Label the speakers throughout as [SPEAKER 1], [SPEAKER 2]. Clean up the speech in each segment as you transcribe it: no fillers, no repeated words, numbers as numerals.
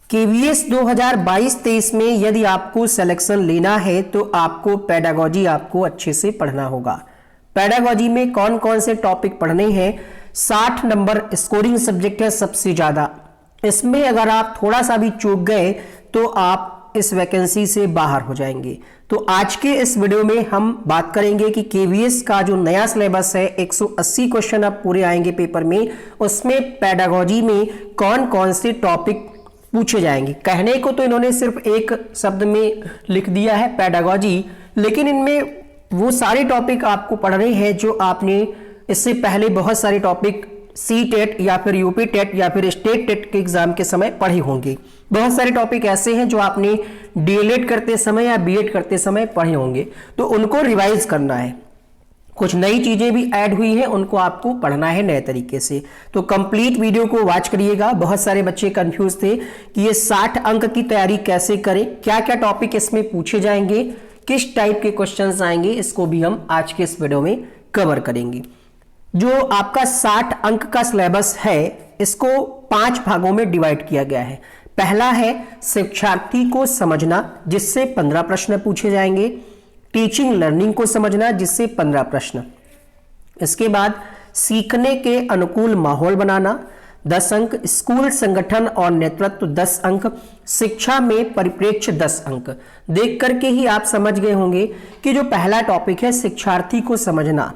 [SPEAKER 1] KVS 2022-23 में यदि आपको सिलेक्शन लेना है तो आपको पेडागोजी आपको अच्छे से पढ़ना होगा। पेडागोजी में कौन कौन से टॉपिक पढ़ने हैं। 60 नंबर स्कोरिंग सब्जेक्ट है सबसे ज्यादा। इसमें अगर आप थोड़ा सा भी चूक गए तो आप इस वैकेंसी से बाहर हो जाएंगे। तो आज के इस वीडियो में हम बात करेंगे कि केवीएस का जो नया सिलेबस है 180 क्वेश्चन अब पूरे आएंगे पेपर में, उसमें पेडागोजी में कौन कौन से टॉपिक पूछे जाएंगे। कहने को तो इन्होंने सिर्फ एक शब्द में लिख दिया है पेडागोजी, लेकिन इनमें वो सारे टॉपिक आपको पढ़ने हैं जो आपने इससे पहले बहुत सारे टॉपिक सी टेट या फिर यूपी टेट या फिर स्टेट टेट के एग्जाम के समय पढ़े होंगे। बहुत सारे टॉपिक ऐसे हैं जो आपने डीएलएड करते समय या बीएड करते समय पढ़े होंगे, तो उनको रिवाइज करना है। कुछ नई चीजें भी ऐड हुई हैं, उनको आपको पढ़ना है नए तरीके से। तो कंप्लीट वीडियो को वॉच करिएगा। बहुत सारे बच्चे कंफ्यूज थे कि ये 60 अंक की तैयारी कैसे करें, क्या क्या टॉपिक इसमें पूछे जाएंगे, किस टाइप के क्वेश्चंस आएंगे, इसको भी हम आज के इस वीडियो में कवर करेंगे। जो आपका 60 अंक का सिलेबस है इसको 5 भागों में डिवाइड किया गया है। पहला है शिक्षार्थी को समझना, जिससे 15 प्रश्न पूछे जाएंगे। टीचिंग लर्निंग को समझना, जिससे 15 प्रश्न। इसके बाद सीखने के अनुकूल माहौल बनाना 10 अंक। स्कूल संगठन और नेतृत्व 10 अंक। शिक्षा में परिप्रेक्ष्य 10 अंक। देख करके ही आप समझ गए होंगे कि जो पहला टॉपिक है शिक्षार्थी को समझना,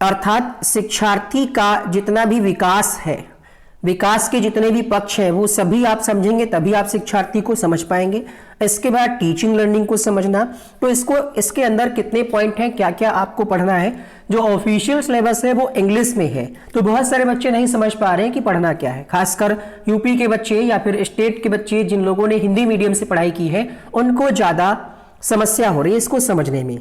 [SPEAKER 1] अर्थात शिक्षार्थी का जितना भी विकास है, विकास के जितने भी पक्ष हैं वो सभी आप समझेंगे, तभी आप शिक्षार्थी को समझ पाएंगे। इसके बाद टीचिंग लर्निंग को समझना, तो इसके अंदर कितने पॉइंट हैं, क्या क्या आपको पढ़ना है। जो ऑफिशियल सिलेबस है वो इंग्लिश में है, तो बहुत सारे बच्चे नहीं समझ पा रहे हैं कि पढ़ना क्या है। खासकर यूपी के बच्चे या फिर स्टेट के बच्चे जिन लोगों ने हिंदी मीडियम से पढ़ाई की है, उनको ज्यादा समस्या हो रही है इसको समझने में।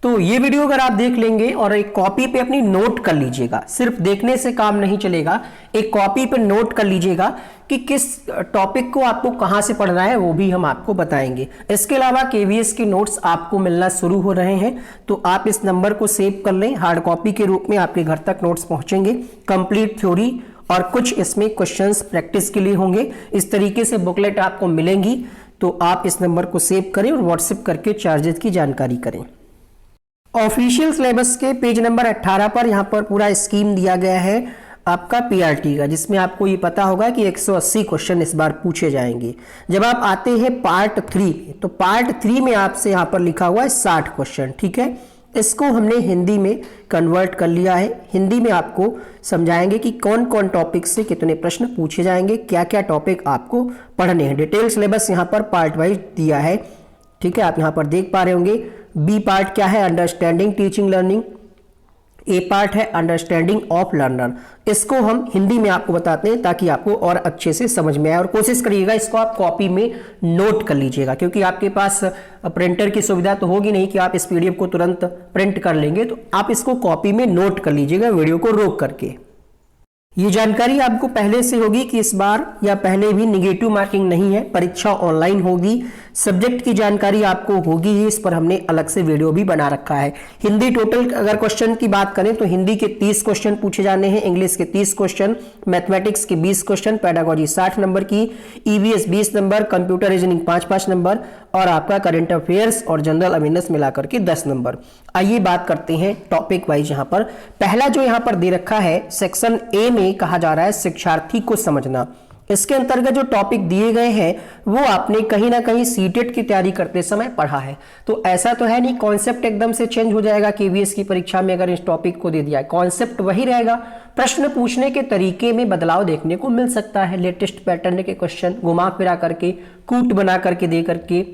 [SPEAKER 1] तो ये वीडियो अगर आप देख लेंगे और एक कॉपी पे अपनी नोट कर लीजिएगा, सिर्फ देखने से काम नहीं चलेगा, एक कॉपी पे नोट कर लीजिएगा कि किस टॉपिक को आपको कहां से पढ़ना है, वो भी हम आपको बताएंगे। इसके अलावा केवीएस के नोट्स आपको मिलना शुरू हो रहे हैं, तो आप इस नंबर को सेव कर लें। हार्ड कॉपी के रूप में आपके घर तक नोट्स पहुंचेंगे। कंप्लीट थ्योरी और कुछ इसमें क्वेश्चंस प्रैक्टिस के लिए होंगे। इस तरीके से बुकलेट आपको मिलेंगी, तो आप इस नंबर को सेव करें और व्हाट्सएप करके चार्जेस की जानकारी करें। ऑफिशियल सिलेबस के पेज नंबर 18 पर यहाँ पर पूरा स्कीम दिया गया है आपका पीआरटी का, जिसमें आपको ये पता होगा कि 180 क्वेश्चन इस बार पूछे जाएंगे। जब आप आते हैं पार्ट 3, तो पार्ट 3 में आपसे यहाँ पर लिखा हुआ है 60 क्वेश्चन, ठीक है। इसको हमने हिंदी में कन्वर्ट कर लिया है। हिंदी में आपको समझाएंगे कि कौन कौन टॉपिक से कितने प्रश्न पूछे जाएंगे, क्या क्या टॉपिक आपको पढ़ने हैं। डिटेल सिलेबस यहाँ पर पार्ट वाइज दिया है, ठीक है। आप यहाँ पर देख पा रहे होंगे। बी पार्ट क्या है, अंडरस्टैंडिंग टीचिंग लर्निंग। ए पार्ट है अंडरस्टैंडिंग ऑफ लर्नर। इसको हम हिंदी में आपको बताते हैं ताकि आपको और अच्छे से समझ में आए, और कोशिश करिएगा इसको आप कॉपी में नोट कर लीजिएगा, क्योंकि आपके पास प्रिंटर की सुविधा तो होगी नहीं कि आप इस पीडीएफ को तुरंत प्रिंट कर लेंगे, तो आप इसको कॉपी में नोट कर लीजिएगा वीडियो को रोक करके। ये जानकारी आपको पहले से होगी कि इस बार या पहले भी निगेटिव मार्किंग नहीं है, परीक्षा ऑनलाइन होगी। सब्जेक्ट की जानकारी आपको होगी ही, इस पर हमने अलग से वीडियो भी बना रखा है। हिंदी टोटल अगर क्वेश्चन की बात करें तो हिंदी के 30 क्वेश्चन पूछे जाने हैं, इंग्लिश के 30 क्वेश्चन, मैथमेटिक्स के 20 क्वेश्चन, पेडागोजी 60 नंबर की, EVS 20 number, computer reasoning 5-5 number, और आपका करंट अफेयर्स और जनरल अवेयरनेस मिलाकर के 10 नंबर। आइए बात करते हैं टॉपिक वाइज। यहाँ पर पहला जो यहाँ पर दे रखा है सेक्शन ए में कहा जा रहा है शिक्षार्थी को समझना। इसके अंतर्गत जो टॉपिक दिए गए हैं वो आपने कहीं ना कहीं सीटेट की तैयारी करते समय पढ़ा है, तो ऐसा तो है नहीं कॉन्सेप्ट एकदम से चेंज हो जाएगा केवीएस की परीक्षा में। अगर इस टॉपिक को दे दिया है कॉन्सेप्ट वही रहेगा, प्रश्न पूछने के तरीके में बदलाव देखने को मिल सकता है। लेटेस्ट पैटर्न के क्वेश्चन घुमा फिरा करके, कूट बना करके दे करके,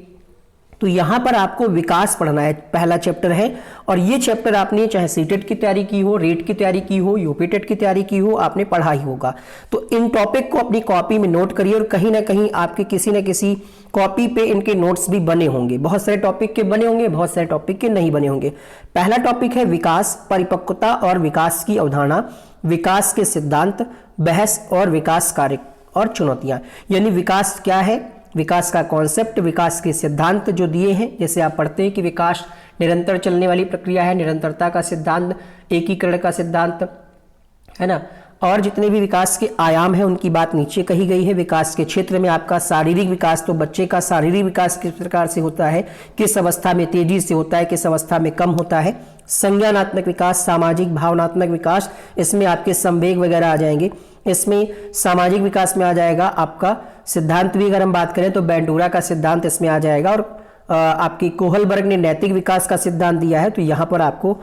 [SPEAKER 1] तो यहां पर आपको विकास पढ़ना है, पहला चैप्टर है। और ये चैप्टर आपने चाहे सीटेट की तैयारी की हो, रेट की तैयारी की हो, यूपी टेट की तैयारी की हो, आपने पढ़ा ही होगा। तो इन टॉपिक को अपनी कॉपी में नोट करिए, और कहीं ना कहीं आपके किसी न किसी कॉपी पे इनके नोट्स भी बने होंगे। बहुत सारे टॉपिक के बने होंगे, बहुत सारे टॉपिक के नहीं बने होंगे। पहला टॉपिक है विकास, परिपक्वता और विकास की अवधारणा, विकास के सिद्धांत, बहस और विकास कार्य और चुनौतियां। यानी विकास क्या है, विकास का कॉन्सेप्ट, विकास के सिद्धांत जो दिए हैं, जैसे आप पढ़ते हैं कि विकास निरंतर चलने वाली प्रक्रिया है, निरंतरता का सिद्धांत, एकीकरण का सिद्धांत, है ना, और जितने भी विकास के आयाम हैं उनकी बात नीचे कही गई है। विकास के क्षेत्र में आपका शारीरिक विकास, तो बच्चे का शारीरिक विकास किस प्रकार से होता है, किस अवस्था में तेजी से होता है, किस अवस्था में कम होता है। संज्ञानात्मक विकास, सामाजिक भावनात्मक विकास, इसमें आपके संवेग वगैरह आ जाएंगे। इसमें सामाजिक विकास में आ जाएगा आपका सिद्धांत भी अगर हम बात करें तो बैंडूरा का सिद्धांत इसमें आ जाएगा। और आपकी कोहलबर्ग ने नैतिक विकास का सिद्धांत दिया है, तो यहाँ पर आपको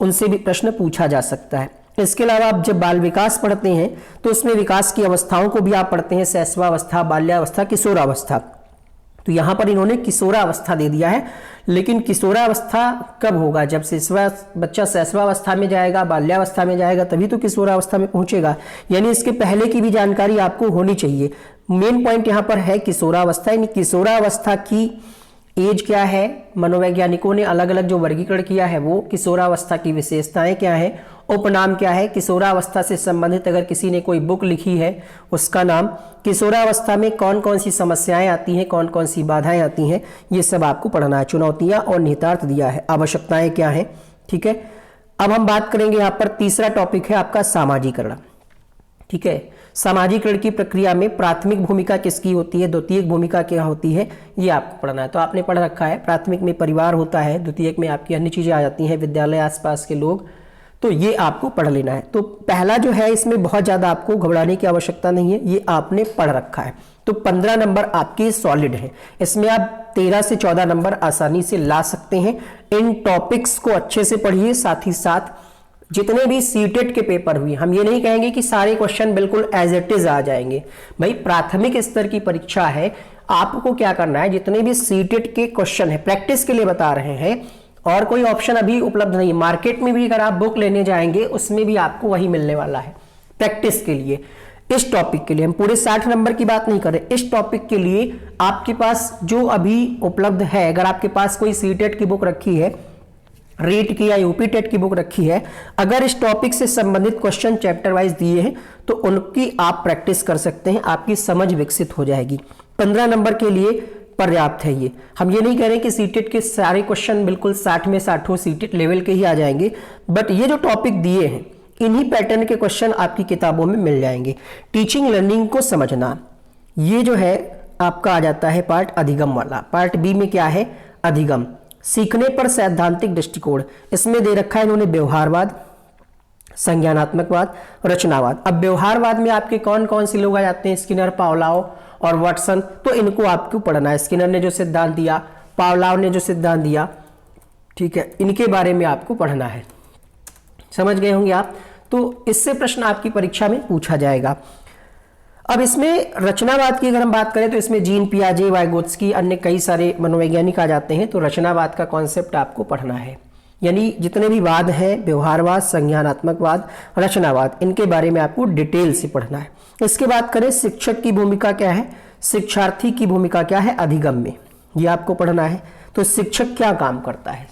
[SPEAKER 1] उनसे भी प्रश्न पूछा जा सकता है। इसके अलावा आप जब बाल विकास पढ़ते हैं तो उसमें विकास की अवस्थाओं को भी आप पढ़ते हैं, शैशवावस्था, बाल्यावस्था, किशोरावस्था। तो यहाँ पर इन्होंने किशोरावस्था दे दिया है, लेकिन किशोरावस्था कब होगा, जब बच्चा शैशवावस्था में जाएगा, बाल्यावस्था में जाएगा, तभी तो किशोरावस्था में पहुंचेगा। यानी इसके पहले की भी जानकारी आपको होनी चाहिए। मेन पॉइंट यहाँ पर है किशोरावस्था। यानी किशोरावस्था की एज क्या है, मनोवैज्ञानिकों ने अलग अलग जो वर्गीकरण किया है वो किशोरावस्था की विशेषताएं क्या है, उपनाम क्या है, किशोरावस्था से संबंधित अगर किसी ने कोई बुक लिखी है उसका नाम, किशोरावस्था में कौन कौन सी समस्याएं आती हैं, कौन कौन सी बाधाएं आती हैं, ये सब आपको पढ़ना है। चुनौतियां और निहितार्थ दिया है, आवश्यकताएं क्या हैं। ठीक है, अब हम बात करेंगे यहाँ पर तीसरा टॉपिक है आपका सामाजिकरण। ठीक है, सामाजिकरण की प्रक्रिया में प्राथमिक भूमिका किसकी होती है, द्वितीयक भूमिका क्या होती है, ये आपको पढ़ना है। तो आपने पढ़ रखा है, प्राथमिक में परिवार होता है, द्वितीयक में आपकी अन्य चीजें आ जाती हैं, विद्यालय, आसपास के लोग, तो ये आपको पढ़ लेना है। तो पहला जो है इसमें बहुत ज्यादा आपको घबराने की आवश्यकता नहीं है, ये आपने पढ़ रखा है। तो 15 नंबर आपके सॉलिड है, इसमें आप 13 से 14 नंबर आसानी से ला सकते हैं। इन टॉपिक्स को अच्छे से पढ़िए, साथ ही साथ जितने भी सीटेट के पेपर हुए, हम ये नहीं कहेंगे कि सारे क्वेश्चन बिल्कुल एज इट इज आ जाएंगे। भाई प्राथमिक स्तर की परीक्षा है, आपको क्या करना है, जितने भी सीटेट के क्वेश्चन है प्रैक्टिस के लिए बता रहे हैं, और कोई ऑप्शन अभी उपलब्ध नहीं। मार्केट में भी अगर आप बुक लेने जाएंगे उसमें भी आपको वही मिलने वाला है प्रैक्टिस के लिए। इस टॉपिक के लिए हम पूरे 60 नंबर की बात नहीं कर रहे, इस टॉपिक के लिए आपके पास जो अभी उपलब्ध है, अगर आपके पास कोई सीटेट की बुक रखी है, रीट की या यूपी टेट की बुक रखी है, अगर इस टॉपिक से संबंधित क्वेश्चन चैप्टर वाइज दिए हैं तो उनकी आप प्रैक्टिस कर सकते हैं, आपकी समझ विकसित हो जाएगी। 15 नंबर के लिए पर्याप्त है ये। हम ये नहीं कह रहे कि सीटेट के सारे क्वेश्चन बिल्कुल 60 में 60 सीटेट लेवल के ही आ जाएंगे, बट ये जो टॉपिक दिए हैं इन्हीं पैटर्न के क्वेश्चन आपकी किताबों में मिल जाएंगे। टीचिंग लर्निंग को समझना, ये जो है आपका आ जाता है पार्ट अधिगम वाला। पार्ट बी में क्या है, अधिगम, सीखने पर सैद्धांतिक दृष्टिकोण, इसमें दे रखा है इन्होंने व्यवहारवाद, संज्ञानात्मकवाद, रचनावाद। अब व्यवहारवाद में आपके कौन कौन से लोग आ जाते हैं, स्किनर, पावलाव और वाटसन, तो इनको आपको पढ़ना है। स्किनर ने जो सिद्धांत दिया, पावलाव ने जो सिद्धांत दिया, ठीक है, इनके बारे में आपको पढ़ना है। समझ गए होंगे आप। तो इससे प्रश्न आपकी परीक्षा में पूछा जाएगा। अब इसमें रचनावाद की अगर हम बात करें तो इसमें जीन पियाजे, वाइगोत्स्की, अन्य कई सारे मनोवैज्ञानिक आ जाते हैं। तो रचनावाद का कॉन्सेप्ट आपको पढ़ना है, यानी जितने भी वाद हैं, व्यवहारवाद, संज्ञानात्मकवाद, रचनावाद, इनके बारे में आपको डिटेल से पढ़ना है। इसके बाद करें शिक्षक की भूमिका क्या है, शिक्षार्थी की भूमिका क्या है अधिगम में, ये आपको पढ़ना है। तो शिक्षक क्या काम करता है,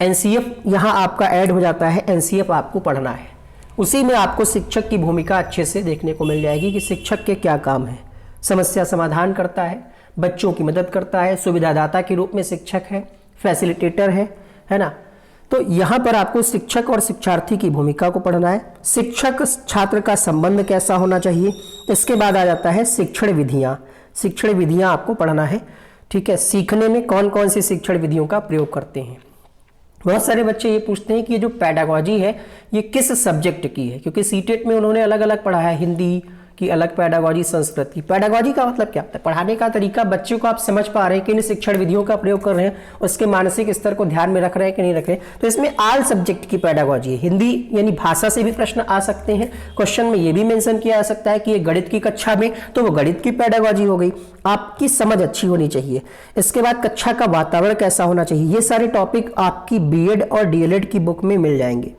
[SPEAKER 1] एनसीएफ यहाँ आपका ऐड हो जाता है, एनसीएफ आपको पढ़ना है। उसी में आपको शिक्षक की भूमिका अच्छे से देखने को मिल जाएगी कि शिक्षक के क्या काम है। समस्या समाधान करता है, बच्चों की मदद करता है, सुविधादाता के रूप में शिक्षक है, फैसिलिटेटर है ना। तो यहाँ पर आपको शिक्षक और शिक्षार्थी की भूमिका को पढ़ना है। शिक्षक छात्र का संबंध कैसा होना चाहिए। इसके बाद आ जाता है शिक्षण विधियाँ, शिक्षण विधियाँ आपको पढ़ना है। ठीक है, सीखने में कौन कौन सी शिक्षण विधियों का प्रयोग करते हैं। बहुत सारे बच्चे ये पूछते हैं कि ये जो पैडागॉजी है ये किस सब्जेक्ट की है, क्योंकि सीटेट में उन्होंने अलग अलग पढ़ा है, हिंदी की अलग पैडागॉजी, संस्कृत की। पैडागॉजी का मतलब क्या होता है, पढ़ाने का तरीका। बच्चों को आप समझ पा रहे हैं कि इन शिक्षण विधियों का प्रयोग कर रहे हैं, उसके मानसिक स्तर को ध्यान में रख रहे हैं कि नहीं रख रहे हैं। तो इसमें आल सब्जेक्ट की पैडागॉजी है। हिंदी यानी भाषा से भी प्रश्न आ सकते हैं, क्वेश्चन में ये भी मेंशन किया जा सकता है कि ये गणित की कक्षा में, तो वो गणित की पैडागॉजी हो गई। आपकी समझ अच्छी होनी चाहिए। इसके बाद कक्षा का वातावरण कैसा होना चाहिए, ये सारे टॉपिक आपकी बीएड और डीएलएड की बुक में मिल जाएंगे।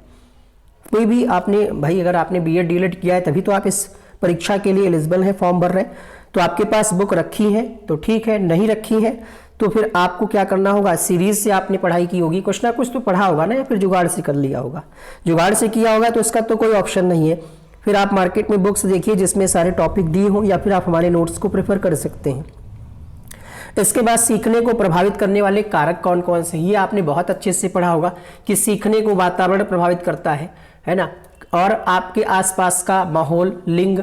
[SPEAKER 1] कोई भी आपने, भाई अगर आपने बीएड डीएलएड किया है तभी तो आप इस परीक्षा के लिए एलिजिबल है, फॉर्म भर रहे हैं, तो आपके पास बुक रखी है तो ठीक है, नहीं रखी है तो फिर आपको क्या करना होगा, सीरीज से आपने पढ़ाई की होगी, कुछ ना कुछ तो पढ़ा होगा ना, या फिर जुगाड़ से कर लिया होगा। जुगाड़ से किया होगा तो इसका तो कोई ऑप्शन नहीं है। फिर आप मार्केट में बुक्स देखिए जिसमें सारे टॉपिक दिए हों, या फिर आप हमारे नोट्स को प्रेफर कर सकते हैं। इसके बाद सीखने को प्रभावित करने वाले कारक कौन कौन से, ये आपने बहुत अच्छे से पढ़ा होगा कि सीखने को वातावरण प्रभावित करता है ना, और आपके आसपास का माहौल, लिंग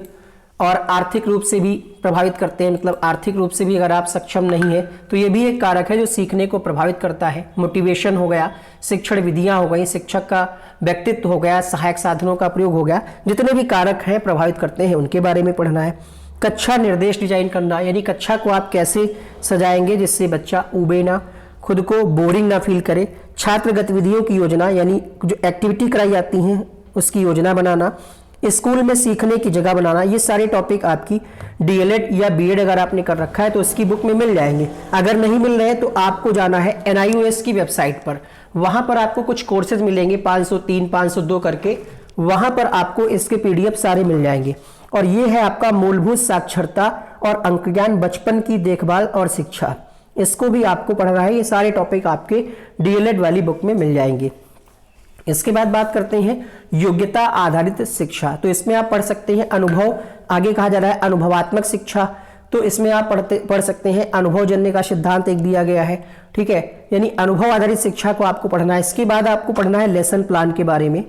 [SPEAKER 1] और आर्थिक रूप से भी प्रभावित करते हैं। मतलब आर्थिक रूप से भी अगर आप सक्षम नहीं है तो ये भी एक कारक है जो सीखने को प्रभावित करता है। मोटिवेशन हो गया, शिक्षण विधियां हो गई, शिक्षक का व्यक्तित्व हो गया, सहायक साधनों का प्रयोग हो गया, जितने भी कारक हैं प्रभावित करते हैं उनके बारे में पढ़ना है। कक्षा निर्देश डिजाइन करना, यानी कक्षा को आप कैसे सजाएंगे जिससे बच्चा ऊबे ना, खुद को बोरिंग ना फील करे। छात्र गतिविधियों की योजना, यानी जो एक्टिविटी कराई जाती हैं उसकी योजना बनाना। स्कूल में सीखने की जगह बनाना, ये सारे टॉपिक आपकी डीएलएड या बीएड अगर आपने कर रखा है तो इसकी बुक में मिल जाएंगे। अगर नहीं मिल रहे तो आपको जाना है NIOS की वेबसाइट पर, वहां पर आपको कुछ कोर्सेज मिलेंगे 503, 502 करके, वहां पर आपको इसके PDF सारे मिल जाएंगे। और ये है आपका मूलभूत साक्षरता और अंक ज्ञान, बचपन की देखभाल और शिक्षा, इसको भी आपको पढ़ना है। ये सारे टॉपिक आपके डीएलएड वाली बुक में मिल जाएंगे। इसके बाद बात करते हैं योग्यता आधारित शिक्षा। तो इसमें आप पढ़ सकते हैं अनुभव, आगे कहा जा रहा है अनुभवात्मक शिक्षा, तो इसमें आप पढ़ सकते हैं अनुभवजन्य का सिद्धांत एक दिया गया है, ठीक है, यानी अनुभव आधारित शिक्षा को आपको पढ़ना है। इसके बाद आपको पढ़ना है लेसन प्लान के बारे में,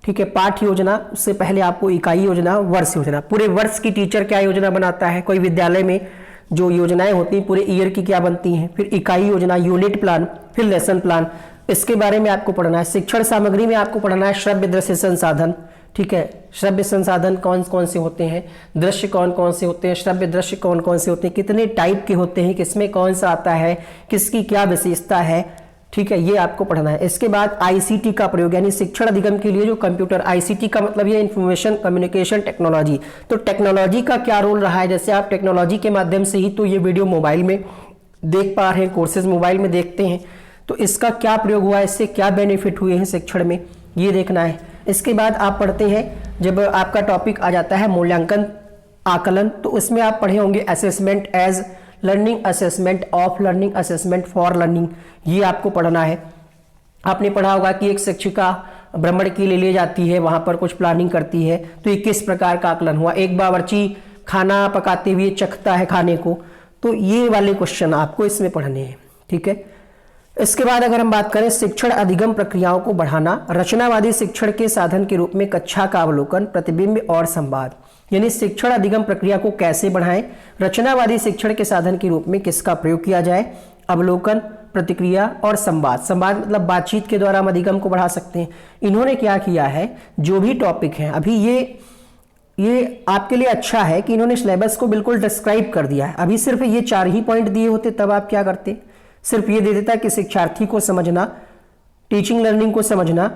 [SPEAKER 1] ठीक है, पाठ योजना, उससे पहले आपको इकाई योजना, वर्ष योजना, पूरे वर्ष की टीचर क्या योजना बनाता है, कोई विद्यालय में जो योजनाएं होती हैं पूरे ईयर की क्या बनती हैं, फिर इकाई योजना, यूनिट प्लान, फिर लेसन प्लान, इसके बारे में आपको पढ़ना है। शिक्षण सामग्री में आपको पढ़ना है श्रव्य दृश्य संसाधन, ठीक है, श्रव्य संसाधन कौन कौन से होते हैं, दृश्य कौन कौन से होते हैं, श्रव्य दृश्य कौन कौन से होते हैं, कितने टाइप के होते हैं, किसमें कौन सा आता है, किसकी क्या विशेषता है, ठीक है, ये आपको पढ़ना है। इसके बाद ICT का प्रयोग, यानी शिक्षण अधिगम के लिए जो कंप्यूटर, ICT का मतलब ये इंफॉर्मेशन कम्युनिकेशन टेक्नोलॉजी, तो टेक्नोलॉजी का क्या रोल रहा है, जैसे आप टेक्नोलॉजी के माध्यम से ही तो ये वीडियो मोबाइल में देख पा रहे हैं, कोर्सेज मोबाइल में देखते हैं, तो इसका क्या प्रयोग हुआ है, इससे क्या बेनिफिट हुए हैं शिक्षण में, ये देखना है। इसके बाद आप पढ़ते हैं, जब आपका टॉपिक आ जाता है मूल्यांकन आकलन, तो उसमें आप पढ़े होंगे assessment as learning assessment, of learning assessment, for learning, ये आपको पढ़ना है। आपने पढ़ा होगा कि एक शिक्षिका भ्रमण के लिए ले जाती है, वहां पर कुछ प्लानिंग करती है, तो ये किस प्रकार का आकलन हुआ, एक बावर्ची खाना पकाते हुए चखता है खाने को, तो ये वाले क्वेश्चन आपको इसमें पढ़ने हैं, ठीक है। इसके बाद अगर हम बात करें शिक्षण अधिगम प्रक्रियाओं को बढ़ाना, रचनावादी शिक्षण के साधन के रूप में कक्षा का अवलोकन, प्रतिबिंब और संवाद, यानी शिक्षण अधिगम प्रक्रिया को कैसे बढ़ाएं, रचनावादी शिक्षण के साधन के रूप में किसका प्रयोग किया जाए, अवलोकन, प्रतिक्रिया और संवाद। संवाद मतलब बातचीत के द्वारा हम अधिगम को बढ़ा सकते हैं। इन्होंने क्या किया है, जो भी टॉपिक हैं अभी ये आपके लिए अच्छा है कि इन्होंने सिलेबस को बिल्कुल डिस्क्राइब कर दिया है। अभी सिर्फ ये 4 ही पॉइंट दिए होते तब आप क्या करते, सिर्फ ये दे देता कि शिक्षार्थी को समझना, टीचिंग लर्निंग को समझना,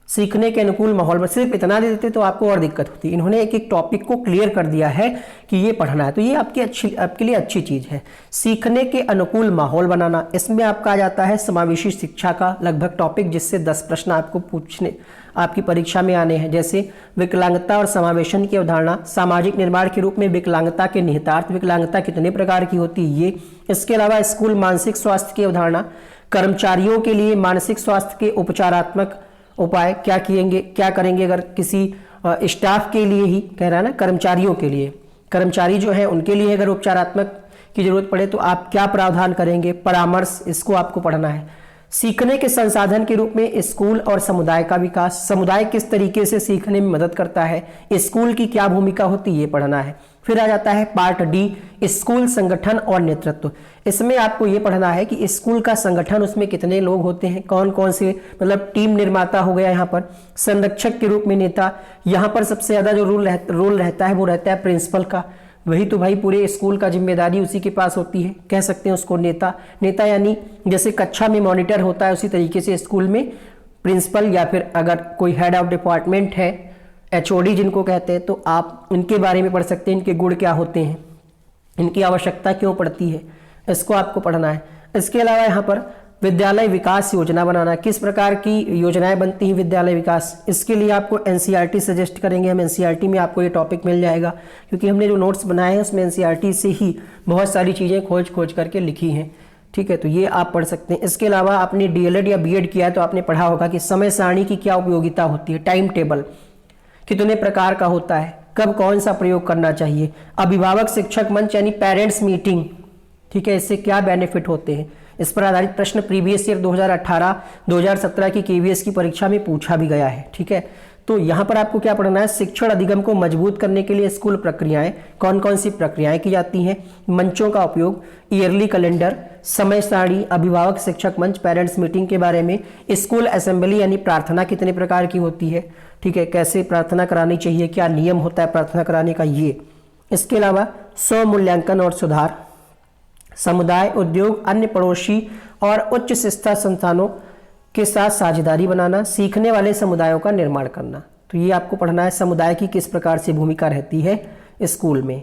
[SPEAKER 1] सीखने के अनुकूल माहौल में, सिर्फ इतना दे देते तो आपको और दिक्कत होती। इन्होंने एक एक टॉपिक को क्लियर कर दिया है कि ये पढ़ना है, तो ये आपके लिए अच्छी चीज है। सीखने के अनुकूल माहौल बनाना, इसमें आपका आ जाता है समावेशी शिक्षा का लगभग टॉपिक, जिससे 10 प्रश्न आपको पूछने आपकी परीक्षा में आने हैं, जैसे विकलांगता और समावेशन की अवधारणा, सामाजिक निर्माण के रूप में विकलांगता के निहितार्थ, विकलांगता कितने प्रकार की होती है ये। इसके अलावा स्कूल मानसिक स्वास्थ्य की अवधारणा, कर्मचारियों के लिए मानसिक स्वास्थ्य के उपचारात्मक उपाय क्या करेंगे अगर किसी स्टाफ के लिए ही कह रहा है ना, कर्मचारियों के लिए, कर्मचारी जो है उनके लिए अगर उपचारात्मक की जरूरत पड़े तो आप क्या प्रावधान करेंगे, परामर्श, इसको आपको पढ़ना है। सीखने के संसाधन के रूप में स्कूल और समुदाय का विकास, समुदाय किस तरीके से सीखने में मदद करता है, स्कूल की क्या भूमिका होती है, ये पढ़ना है। फिर आ जाता है पार्ट डी, स्कूल संगठन और नेतृत्व। इसमें आपको ये पढ़ना है कि स्कूल का संगठन, उसमें कितने लोग होते हैं, कौन कौन से, मतलब टीम निर्माता हो गया यहाँ पर, संरक्षक के रूप में नेता, यहाँ पर सबसे ज्यादा जो रोल रहता है वो रहता है प्रिंसिपल का, वही तो भाई पूरे स्कूल का जिम्मेदारी उसी के पास होती है, कह सकते हैं उसको नेता यानी जैसे कक्षा में मॉनिटर होता है उसी तरीके से स्कूल में प्रिंसिपल, या फिर अगर कोई हेड ऑफ डिपार्टमेंट है, HOD जिनको कहते हैं, तो आप इनके बारे में पढ़ सकते हैं, इनके गुण क्या होते हैं, इनकी आवश्यकता क्यों पड़ती है, इसको आपको पढ़ना है। इसके अलावा यहाँ पर विद्यालय विकास योजना बनाना, किस प्रकार की योजनाएं बनती हैं विद्यालय विकास, इसके लिए आपको NCERT सजेस्ट करेंगे हम, NCERT में आपको ये टॉपिक मिल जाएगा, क्योंकि हमने जो नोट्स बनाए हैं उसमें NCERT से ही बहुत सारी चीज़ें खोज करके लिखी हैं, ठीक है, तो ये आप पढ़ सकते हैं। इसके अलावा आपने DLED या BED किया है तो आपने पढ़ा होगा कि समय सारणी की क्या उपयोगिता होती है, टाइम टेबल कितने प्रकार का होता है, कब कौन सा प्रयोग करना चाहिए, अभिभावक शिक्षक मंच यानी पेरेंट्स मीटिंग, ठीक है, इससे क्या बेनिफिट होते हैं, इस पर आधारित प्रश्न प्रीवियस ईयर 2018-2017 की KVS की परीक्षा में पूछा भी गया है, ठीक है। तो यहाँ पर आपको क्या पढ़ना है, शिक्षण अधिगम को मजबूत करने के लिए स्कूल प्रक्रियाएं, कौन कौन सी प्रक्रियाएं की जाती हैं, मंचों का उपयोग, ईयरली कैलेंडर, समय सारणी, अभिभावक शिक्षक मंच, पेरेंट्स मीटिंग के बारे में, स्कूल असेंबली यानी प्रार्थना कितने प्रकार की होती है, ठीक है, कैसे प्रार्थना करानी चाहिए, क्या नियम होता है प्रार्थना कराने का, ये। इसके अलावा स्व मूल्यांकन और सुधार, समुदाय, उद्योग, अन्य पड़ोसी और उच्च शिक्षा संस्थानों के साथ साझेदारी बनाना, सीखने वाले समुदायों का निर्माण करना। तो ये आपको पढ़ना है, समुदाय की किस प्रकार से भूमिका रहती है स्कूल में।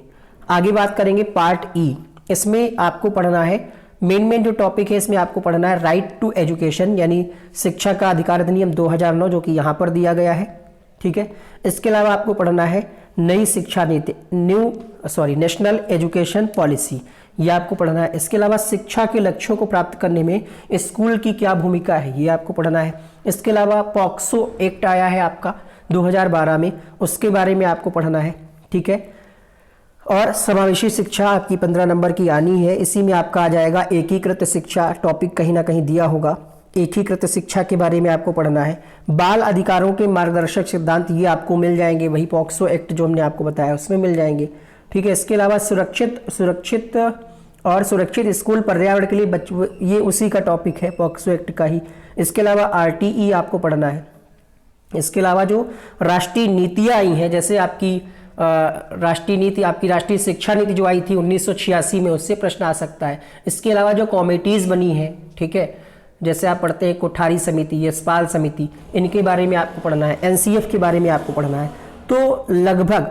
[SPEAKER 1] आगे बात करेंगे पार्ट ई, इसमें आपको पढ़ना है मेन जो टॉपिक है इसमें आपको पढ़ना है राइट टू एजुकेशन यानी शिक्षा का अधिकार अधिनियम 2009 जो कि यहाँ पर दिया गया है, ठीक है। इसके अलावा आपको पढ़ना है नई शिक्षा नीति, नेशनल एजुकेशन पॉलिसी, ये आपको पढ़ना है। इसके अलावा शिक्षा के लक्ष्यों को प्राप्त करने में स्कूल की क्या भूमिका है, ये आपको पढ़ना है। इसके अलावा पॉक्सो एक्ट आया है आपका 2012 में, उसके बारे में आपको पढ़ना है, ठीक है। और समावेशी शिक्षा आपकी 15 नंबर की आनी है, इसी में आपका आ जाएगा एकीकृत शिक्षा, टॉपिक कहीं ना कहीं दिया होगा, एकीकृत शिक्षा के बारे में आपको पढ़ना है। बाल अधिकारों के मार्गदर्शक सिद्धांत, ये आपको मिल जाएंगे, वही पॉक्सो एक्ट जो हमने आपको बताया उसमें मिल जाएंगे, ठीक है। इसके अलावा सुरक्षित स्कूल पर्यावरण के लिए ये उसी का टॉपिक है, पॉक्सो एक्ट का ही। इसके अलावा आरटीई आपको पढ़ना है। इसके अलावा जो राष्ट्रीय नीतियाँ आई हैं, जैसे आपकी राष्ट्रीय नीति, आपकी राष्ट्रीय शिक्षा नीति जो आई थी 1986 में, उससे प्रश्न आ सकता है। इसके अलावा जो कमेटीज बनी है, ठीक है, जैसे आप पढ़ते हैं कोठारी समिति, यशपाल समिति, इनके बारे में आपको पढ़ना है। एनसीएफ के बारे में आपको पढ़ना है। तो लगभग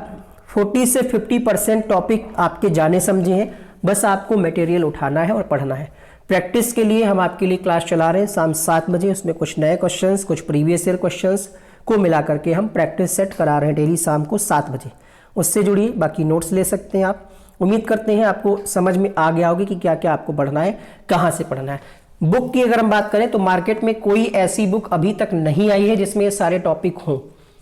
[SPEAKER 1] 40 से 50% टॉपिक आपके जाने समझे हैं, बस आपको मटेरियल उठाना है और पढ़ना है। प्रैक्टिस के लिए हम आपके लिए क्लास चला रहे हैं शाम 7 बजे, उसमें कुछ नए क्वेश्चंस, कुछ प्रीवियस ईयर क्वेश्चंस को मिला करके हम प्रैक्टिस सेट करा रहे हैं डेली शाम को 7 बजे, उससे जुड़िए। बाकी नोट्स ले सकते हैं आप। उम्मीद करते हैं आपको समझ में आ गया होगी कि क्या क्या आपको पढ़ना है, कहाँ से पढ़ना है। बुक की अगर हम बात करें तो मार्केट में कोई ऐसी बुक अभी तक नहीं आई है जिसमें ये सारे टॉपिक हों।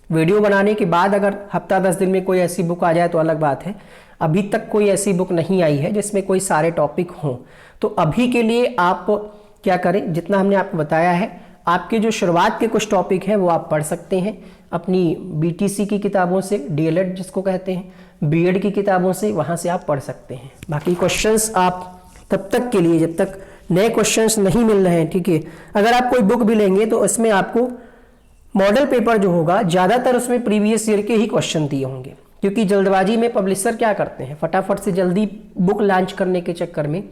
[SPEAKER 1] वीडियो बनाने के बाद अगर हफ्ता 10 दिन में कोई ऐसी बुक आ जाए तो अलग बात है, अभी तक कोई ऐसी बुक नहीं आई है जिसमें कोई सारे टॉपिक हों। तो अभी के लिए आप क्या करें, जितना हमने आपको बताया है, आपके जो शुरुआत के कुछ टॉपिक हैं वो आप पढ़ सकते हैं अपनी बीटीसी की किताबों से, डीएलएड जिसको कहते हैं, बीएड की किताबों से, वहाँ से आप पढ़ सकते हैं। बाकी क्वेश्चंस आप तब तक के लिए, जब तक नए क्वेश्चंस नहीं मिल रहे हैं, ठीक है। अगर आप कोई बुक भी लेंगे तो उसमें आपको मॉडल पेपर जो होगा ज़्यादातर उसमें प्रीवियस ईयर के ही क्वेश्चन दिए होंगे, क्योंकि जल्दबाजी में पब्लिशर क्या करते हैं, फटाफट से जल्दी बुक लॉन्च करने के चक्कर में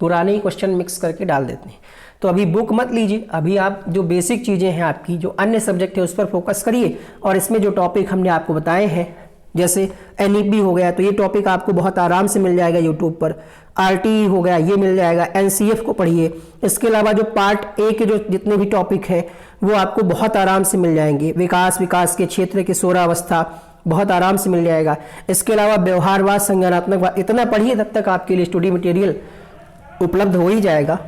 [SPEAKER 1] पुराने ही क्वेश्चन मिक्स करके डाल देते हैं। तो अभी बुक मत लीजिए, अभी आप जो बेसिक चीज़ें हैं आपकी, जो अन्य सब्जेक्ट है उस पर फोकस करिए। और इसमें जो टॉपिक हमने आपको बताए हैं, जैसे एनईपी हो गया तो ये टॉपिक आपको बहुत आराम से मिल जाएगा यूट्यूब पर, आरटीई हो गया ये मिल जाएगा, एनसीएफ को पढ़िए। इसके अलावा जो पार्ट ए के जो जितने भी टॉपिक हैं वो आपको बहुत आराम से मिल जाएंगे। विकास के क्षेत्र की सोरावस्था बहुत आराम से मिल जाएगा। इसके अलावा व्यवहारवाद, संज्ञानात्मकवाद, इतना पढ़िए तब तक आपके लिए स्टडी मटेरियल उपलब्ध हो ही जाएगा,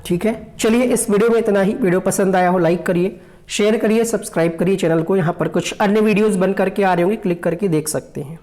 [SPEAKER 1] ठीक है। चलिए इस वीडियो में इतना ही। वीडियो पसंद आया हो लाइक करिए, शेयर करिए, सब्सक्राइब करिए चैनल को। यहाँ पर कुछ अन्य वीडियोस बन करके आ रहे होंगे, क्लिक करके देख सकते हैं।